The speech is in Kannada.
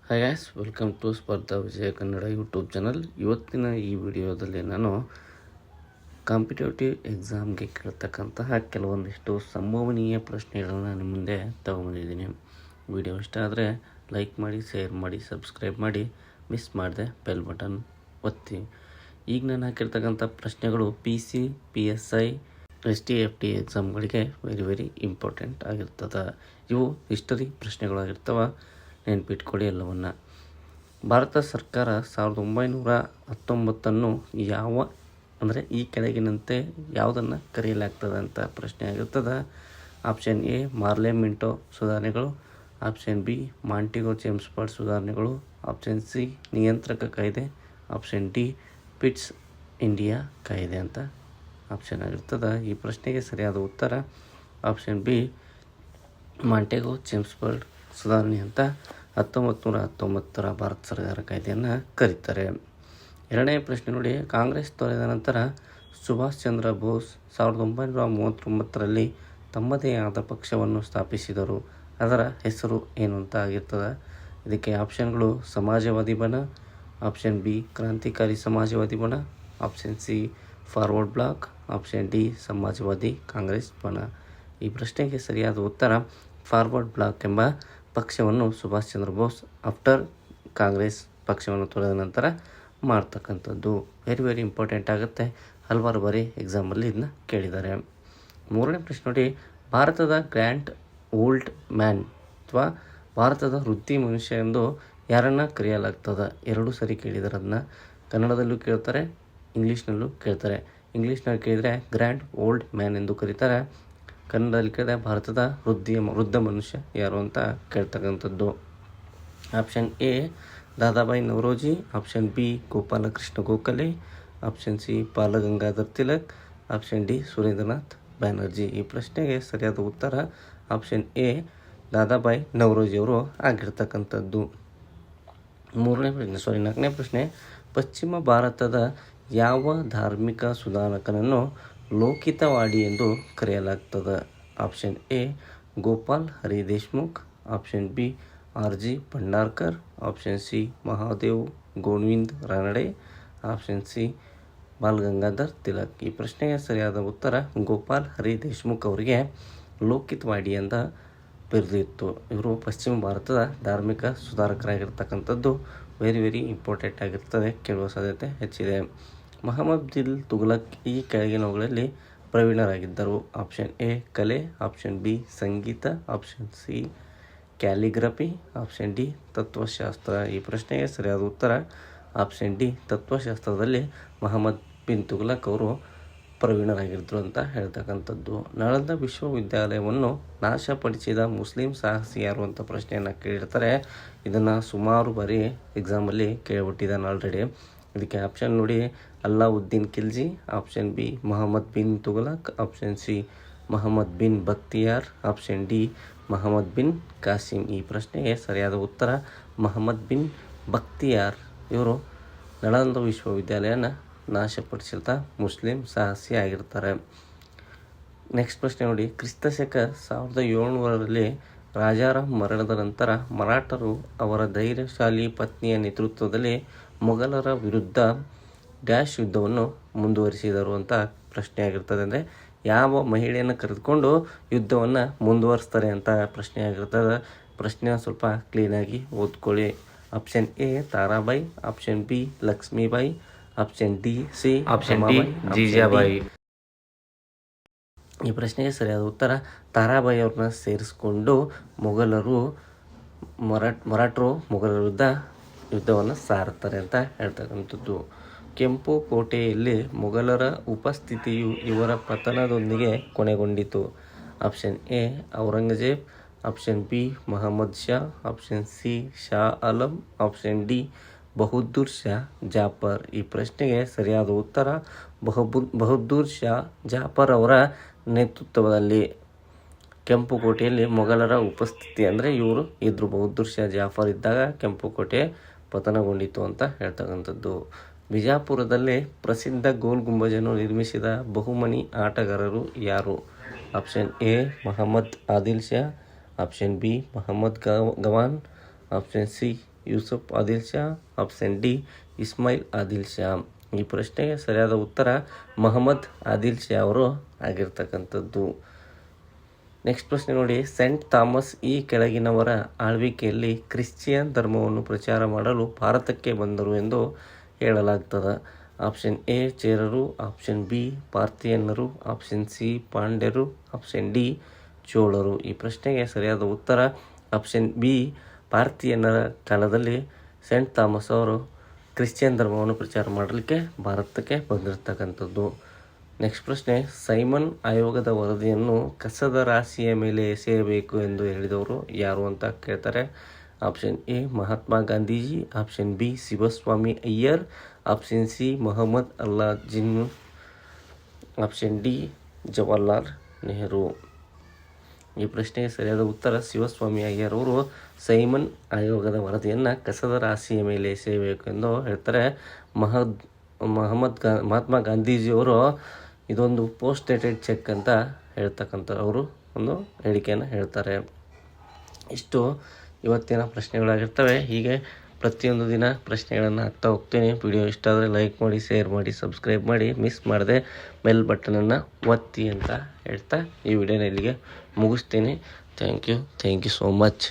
ಹಾಯ್ ಗ್ಯಾಸ್, ವೆಲ್ಕಮ್ ಟು ಸ್ಪರ್ಧಾ ವಿಜಯ ಕನ್ನಡ ಯೂಟ್ಯೂಬ್ ಚಾನಲ್. ಇವತ್ತಿನ ಈ ವಿಡಿಯೋದಲ್ಲಿ ನಾನು ಕಾಂಪಿಟೇಟಿವ್ ಎಕ್ಸಾಮ್ಗೆ ಕೇಳ್ತಕ್ಕಂತಹ ಕೆಲವೊಂದಿಷ್ಟು ಸಂಭವನೀಯ ಪ್ರಶ್ನೆಗಳನ್ನು ನಿಮ್ಮ ಮುಂದೆ ತಗೊಂಬಂದಿದ್ದೀನಿ. ವಿಡಿಯೋ ಇಷ್ಟ ಆದರೆ ಲೈಕ್ ಮಾಡಿ, ಶೇರ್ ಮಾಡಿ, ಸಬ್ಸ್ಕ್ರೈಬ್ ಮಾಡಿ, ಮಿಸ್ ಮಾಡದೆ ಬೆಲ್ ಬಟನ್ ಒತ್ತಿ. ಈಗ ನಾನು ಹಾಕಿರ್ತಕ್ಕಂಥ ಪ್ರಶ್ನೆಗಳು PC, PSI, STFT ಎಕ್ಸಾಮ್ಗಳಿಗೆ ವೆರಿ ಇಂಪಾರ್ಟೆಂಟ್ ಆಗಿರ್ತದೆ. ಇವು ಹಿಸ್ಟರಿ ಪ್ರಶ್ನೆಗಳಾಗಿರ್ತವೆ. ನೆನ್ಪಿಟ್ಕೊಳ್ಳಿ ಎಲ್ಲವನ್ನು. ಭಾರತ ಸರ್ಕಾರ 1919 ಯಾವ ಅಂದರೆ ಈ ಕೆಳಗಿನಂತೆ ಯಾವುದನ್ನು ಕರೆಯಲಾಗ್ತದೆ ಅಂತ ಪ್ರಶ್ನೆ ಆಗಿರ್ತದೆ. ಆಪ್ಷನ್ ಎ ಮಾರ್ಲೆ ಮಿಂಟೋ ಸುಧಾರಣೆಗಳು, ಆಪ್ಷನ್ ಬಿ ಮಾಂಟಿಗೋ ಚೇಮ್ಸ್ಫರ್ಡ್ ಸುಧಾರಣೆಗಳು, ಆಪ್ಷನ್ ಸಿ ನಿಯಂತ್ರಕ ಕಾಯ್ದೆ, ಆಪ್ಷನ್ ಡಿ ಪಿಟ್ಸ್ ಇಂಡಿಯಾ ಕಾಯ್ದೆ ಅಂತ ಆಪ್ಷನ್ ಆಗಿರ್ತದೆ. ಈ ಪ್ರಶ್ನೆಗೆ ಸರಿಯಾದ ಉತ್ತರ ಆಪ್ಷನ್ ಬಿ ಮಾಂಟೆಗೋ ಚೇಮ್ಸ್ಫರ್ಡ್ ಸುಧಾರಣೆ ಅಂತ 1919 ಭಾರತ ಸರ್ಕಾರ ಕಾಯ್ದೆಯನ್ನು ಕರೀತಾರೆ. ಎರಡನೇ ಪ್ರಶ್ನೆ ನೋಡಿ, ಕಾಂಗ್ರೆಸ್ ತೊರೆದ ನಂತರ ಸುಭಾಷ್ ಚಂದ್ರ ಬೋಸ್ 1939ರಲ್ಲಿ ತಮ್ಮದೇ ಆದ ಪಕ್ಷವನ್ನು ಸ್ಥಾಪಿಸಿದರು. ಅದರ ಹೆಸರು ಏನು ಅಂತ ಆಗಿರ್ತದೆ. ಇದಕ್ಕೆ ಆಪ್ಷನ್ಗಳು ಸಮಾಜವಾದಿ ಬಣ, ಆಪ್ಷನ್ ಬಿ ಕ್ರಾಂತಿಕಾರಿ ಸಮಾಜವಾದಿ ಬಣ, option C forward bloc, option D ಸಮಾಜವಾದಿ ಕಾಂಗ್ರೆಸ್ ಬಣ. ಈ ಪ್ರಶ್ನೆಗೆ ಸರಿಯಾದ ಉತ್ತರ ಫಾರ್ವರ್ಡ್ ಬ್ಲಾಕ್ ಎಂಬ ಪಕ್ಷವನ್ನು ಸುಭಾಷ್ ಚಂದ್ರ ಬೋಸ್ ಆಫ್ಟರ್ ಕಾಂಗ್ರೆಸ್ ಪಕ್ಷವನ್ನು ತೊರೆದ ನಂತರ ಮಾಡ್ತಕ್ಕಂಥದ್ದು. ವೆರಿ ಇಂಪಾರ್ಟೆಂಟ್ ಆಗುತ್ತೆ. ಹಲವಾರು ಬಾರಿ ಎಕ್ಸಾಮಲ್ಲಿ ಇದನ್ನ ಕೇಳಿದ್ದಾರೆ. ಮೂರನೇ ಪ್ರಶ್ನೆ ನೋಡಿ, ಭಾರತದ ಗ್ರ್ಯಾಂಡ್ ಓಲ್ಡ್ ಮ್ಯಾನ್ ಅಥವಾ ಭಾರತದ ವೃದ್ಧಿ ಮನುಷ್ಯ ಎಂದು ಯಾರನ್ನು ಕರೆಯಲಾಗ್ತದೆ? ಎರಡು ಸರಿ ಕೇಳಿದ್ದಾರೆ. ಅದನ್ನ ಕನ್ನಡದಲ್ಲೂ ಕೇಳ್ತಾರೆ, ಇಂಗ್ಲೀಷ್ನಲ್ಲೂ ಕೇಳ್ತಾರೆ. ಇಂಗ್ಲೀಷ್ನಲ್ಲಿ ಕೇಳಿದರೆ ಗ್ರ್ಯಾಂಡ್ ಓಲ್ಡ್ ಮ್ಯಾನ್ ಎಂದು ಕರೀತಾರೆ. ಕನ್ನಡದಲ್ಲಿ ಕೇಳಿದೆ ಭಾರತದ ವೃದ್ಧ ಮನುಷ್ಯ ಯಾರು ಅಂತ ಕೇಳ್ತಕ್ಕಂಥದ್ದು. Option A Dadabhai Naoroji, option B Gopal Krishna Gokhale, option C Bal Gangadhar Tilak, option D Surendranath Banerjee. ಈ ಪ್ರಶ್ನೆಗೆ ಸರಿಯಾದ ಉತ್ತರ ಆಪ್ಷನ್ ಎ ದಾದಾಬಾಯಿ ನವರೋಜಿಯವರು ಆಗಿರ್ತಕ್ಕಂಥದ್ದು. ನಾಲ್ಕನೇ ಪ್ರಶ್ನೆ, ಪಶ್ಚಿಮ ಭಾರತದ ಯಾವ ಧಾರ್ಮಿಕ ಸುಧಾರಕನನ್ನು ಲೋಕಿತವಾಡಿ ಎಂದು ಕರೆಯಲಾಗ್ತದೆ? Option A Gopal Hari Deshmukh, option B RG Bhandarkar, option C Mahadev Govind Ranade, option C Bal Gangadhar Tilak. ಈ ಪ್ರಶ್ನೆಗೆ ಸರಿಯಾದ ಉತ್ತರ ಗೋಪಾಲ್ ಹರಿ ದೇಶ್ಮುಖ್ ಅವರಿಗೆ ಲೋಕಿತವಾಡಿ ಅಂತ ಬಿರುದಿತ್ತು. ಇವರು ಪಶ್ಚಿಮ ಭಾರತದ ಧಾರ್ಮಿಕ ಸುಧಾರಕರಾಗಿರ್ತಕ್ಕಂಥದ್ದು. ವೆರಿ ಇಂಪಾರ್ಟೆಂಟ್ ಆಗಿರ್ತದೆ, ಕೇಳುವ ಸಾಧ್ಯತೆ ಹೆಚ್ಚಿದೆ. ಮೊಹಮ್ಮದ್ ಬಿನ್ ತುಘಲಕ್ ಈ ಕೆಳಗಿನವುಗಳಲ್ಲಿ ಪ್ರವೀಣರಾಗಿದ್ದರು. ಆಪ್ಷನ್ ಎ ಕಲೆ, ಆಪ್ಷನ್ ಬಿ ಸಂಗೀತ, option C calligraphy, option D ತತ್ವಶಾಸ್ತ್ರ. ಈ ಪ್ರಶ್ನೆಗೆ ಸರಿಯಾದ ಉತ್ತರ ಆಪ್ಷನ್ ಡಿ ತತ್ವಶಾಸ್ತ್ರದಲ್ಲಿ ಮೊಹಮ್ಮದ್ ಬಿನ್ ತುಘಲಕ್ ಅವರು ಪ್ರವೀಣರಾಗಿದ್ದರು ಅಂತ ಹೇಳ್ತಕ್ಕಂಥದ್ದು. ನಳಂದ ವಿಶ್ವವಿದ್ಯಾಲಯವನ್ನು ನಾಶಪಡಿಸಿದ ಮುಸ್ಲಿಂ ಸಾಹಸಿ ಯಾರು ಅಂತ ಪ್ರಶ್ನೆಯನ್ನು ಕೇಳಿರ್ತಾರೆ. ಇದನ್ನು ಸುಮಾರು ಬಾರಿ ಎಕ್ಸಾಮಲ್ಲಿ ಕೇಳಿಬಿಟ್ಟಿದ್ದಾನೆ ಆಲ್ರೆಡಿ. ಇದಕ್ಕೆ ಆಪ್ಷನ್ ನೋಡಿ, Alauddin Khilji, option B Mohammad bin Tughlaq, option C Mohammad bin Bakhtiyar, option D Mohammad bin Qasim. ಈ ಪ್ರಶ್ನೆಗೆ ಸರಿಯಾದ ಉತ್ತರ ಮೊಹಮ್ಮದ್ ಬಿನ್ ಬಕ್ತಿಯಾರ್. ಇವರು ನಳಂದ ವಿಶ್ವವಿದ್ಯಾಲಯನ ನಾಶಪಡಿಸಿದ ಮುಸ್ಲಿಂ ಸಾಹಸಿ ಆಗಿರ್ತಾರೆ. ನೆಕ್ಸ್ಟ್ ಪ್ರಶ್ನೆ ನೋಡಿ, ಕ್ರಿಸ್ತಶಕ 1700ರಲ್ಲಿ ರಾಜಾರಾಮ್ ಮರಣದ ನಂತರ ಮರಾಠರು ಅವರ ಧೈರ್ಯಶಾಲಿ ಪತ್ನಿಯ ನೇತೃತ್ವದಲ್ಲಿ ಮೊಘಲರ ವಿರುದ್ಧ ಡ್ಯಾಶ್ ಯುದ್ಧವನ್ನು ಮುಂದುವರಿಸಿದರು ಅಂತ ಪ್ರಶ್ನೆ ಆಗಿರ್ತದೆ. ಅಂದರೆ ಯಾವ ಮಹಿಳೆಯನ್ನು ಕರೆದುಕೊಂಡು ಯುದ್ಧವನ್ನು ಮುಂದುವರಿಸ್ತಾರೆ ಅಂತ ಪ್ರಶ್ನೆ ಆಗಿರ್ತದೆ. ಪ್ರಶ್ನೆ ಸ್ವಲ್ಪ ಕ್ಲೀನಾಗಿ ಓದ್ಕೊಳ್ಳಿ. Option A Tarabai, option B Lakshmibai, option D C option D Jijabai. ಈ ಪ್ರಶ್ನೆಗೆ ಸರಿಯಾದ ಉತ್ತರ ತಾರಾಬಾಯಿ ಅವ್ರನ್ನ ಸೇರಿಸ್ಕೊಂಡು ಮರಾಠರು ಮೊಘಲರ ವಿರುದ್ಧ ಯುದ್ಧವನ್ನು ಸಾರುತ್ತಾರೆ ಅಂತ ಹೇಳ್ತಕ್ಕಂಥದ್ದು. ಕೆಂಪು ಕೋಟೆಯಲ್ಲಿ ಮೊಘಲರ ಉಪಸ್ಥಿತಿಯು ಇವರ ಪತನದೊಂದಿಗೆ ಕೊನೆಗೊಂಡಿತು. Option A Aurangzeb, option B Mohammad Shah, option C Shah Alam, option D Bahadur Shah Zafar. ಈ ಪ್ರಶ್ನೆಗೆ ಸರಿಯಾದ ಉತ್ತರ ಬಹದ್ದೂರ್ ಶಾ ಜಾಫರ್ ಅವರ ನೇತೃತ್ವದಲ್ಲಿ ಕೆಂಪು ಕೋಟೆಯಲ್ಲಿ ಮೊಘಲರ ಉಪಸ್ಥಿತಿ ಅಂದರೆ ಇವರು ಇದ್ರು. ಬಹದ್ದೂರ್ ಶಾ ಜಾಫರ್ ಇದ್ದಾಗ ಕೆಂಪು ಕೋಟೆ ಪತನಗೊಂಡಿತು ಅಂತ ಹೇಳ್ತಕ್ಕಂಥದ್ದು. ಬಿಜಾಪುರದಲ್ಲಿ ಪ್ರಸಿದ್ಧ ಗೋಲ್ ಗುಂಬಜನ್ನು ನಿರ್ಮಿಸಿದ ಬಹುಮನಿ ಆಟಗಾರರು ಯಾರು? Option A Mohammad Adil Shah, option B Mohammad Gawan, option C Yusuf Adil Shah, option D Ismail Adil Shah. ಈ ಪ್ರಶ್ನೆಗೆ ಸರಿಯಾದ ಉತ್ತರ ಮೊಹಮ್ಮದ್ ಆದಿಲ್ ಶಾ ಅವರು ಆಗಿರ್ತಕ್ಕಂಥದ್ದು. ನೆಕ್ಸ್ಟ್ ಪ್ರಶ್ನೆ ನೋಡಿ, ಸೆಂಟ್ ಥಾಮಸ್ ಈ ಕೆಳಗಿನವರ ಆಳ್ವಿಕೆಯಲ್ಲಿ ಕ್ರಿಶ್ಚಿಯನ್ ಧರ್ಮವನ್ನು ಪ್ರಚಾರ ಮಾಡಲು ಭಾರತಕ್ಕೆ ಬಂದರು ಎಂದು ಹೇಳಲಾಗ್ತದೆ. ಆಪ್ಷನ್ ಎ ಚೇರರು, ಆಪ್ಷನ್ ಬಿ ಪಾರ್ಥಿಯನ್ನರು, ಆಪ್ಷನ್ ಸಿ ಪಾಂಡ್ಯರು, ಆಪ್ಷನ್ ಡಿ ಚೋಳರು. ಈ ಪ್ರಶ್ನೆಗೆ ಸರಿಯಾದ ಉತ್ತರ ಆಪ್ಷನ್ ಬಿ ಪಾರ್ಥಿಯನ್ನರ ಕಾಲದಲ್ಲಿ ಸೆಂಟ್ ಥಾಮಸ್ ಅವರು ಕ್ರಿಶ್ಚಿಯನ್ ಧರ್ಮವನ್ನು ಪ್ರಚಾರ ಮಾಡಲಿಕ್ಕೆ ಭಾರತಕ್ಕೆ ಬಂದಿರತಕ್ಕಂಥದ್ದು. ನೆಕ್ಸ್ಟ್ ಪ್ರಶ್ನೆ, ಸೈಮನ್ ಆಯೋಗದ ವರದಿಯನ್ನು ಕಸದ ರಾಶಿಯ ಮೇಲೆ ಎಸೆಯಬೇಕು ಎಂದು ಹೇಳಿದವರು ಯಾರು ಅಂತ ಕೇಳ್ತಾರೆ. Option A Mahatma Gandhiji, option B Sivaswami Iyer, option C Mohammad ಅಲ್ಲಾಜಿನ್, ಆಪ್ಷನ್ ಡಿ ಜವಾಹರ್ಲಾಲ್ ನೆಹರು. ಈ ಪ್ರಶ್ನೆಗೆ ಸರಿಯಾದ ಉತ್ತರ ಶಿವಸ್ವಾಮಿ ಅಯ್ಯರ್ ಅವರು ಸೈಮನ್ ಆಯೋಗದ ವರದಿಯನ್ನು ಕಸದ ರಾಶಿಯ ಮೇಲೆ ಎಸೆಯಬೇಕು ಎಂದು ಹೇಳ್ತಾರೆ. ಮಹಾತ್ಮ ಗಾಂಧೀಜಿಯವರು ಇದೊಂದು ಪೋಸ್ಟ್ ಡೇಟೆಡ್ ಚೆಕ್ ಅಂತ ಹೇಳ್ತಕ್ಕಂಥ ಅವರು ಒಂದು ಹೇಳಿಕೆಯನ್ನು ಹೇಳ್ತಾರೆ. ಇಷ್ಟು ಇವತ್ತಿನ ಪ್ರಶ್ನೆಗಳಾಗಿರ್ತವೆ. ಹೀಗೆ ಪ್ರತಿಯೊಂದು ದಿನ ಪ್ರಶ್ನೆಗಳನ್ನು ಹಾಕ್ತಾ ಹೋಗ್ತೀನಿ. ವಿಡಿಯೋ ಇಷ್ಟ ಆದರೆ ಲೈಕ್ ಮಾಡಿ, ಶೇರ್ ಮಾಡಿ, ಸಬ್ಸ್ಕ್ರೈಬ್ ಮಾಡಿ, ಮಿಸ್ ಮಾಡದೆ ಬೆಲ್ ಬಟನನ್ನು ಒತ್ತಿ ಅಂತ ಹೇಳ್ತಾ ಈ ವಿಡಿಯೋನ ಇಲ್ಲಿಗೆ ಮುಗಿಸ್ತೀನಿ. Thank you so much.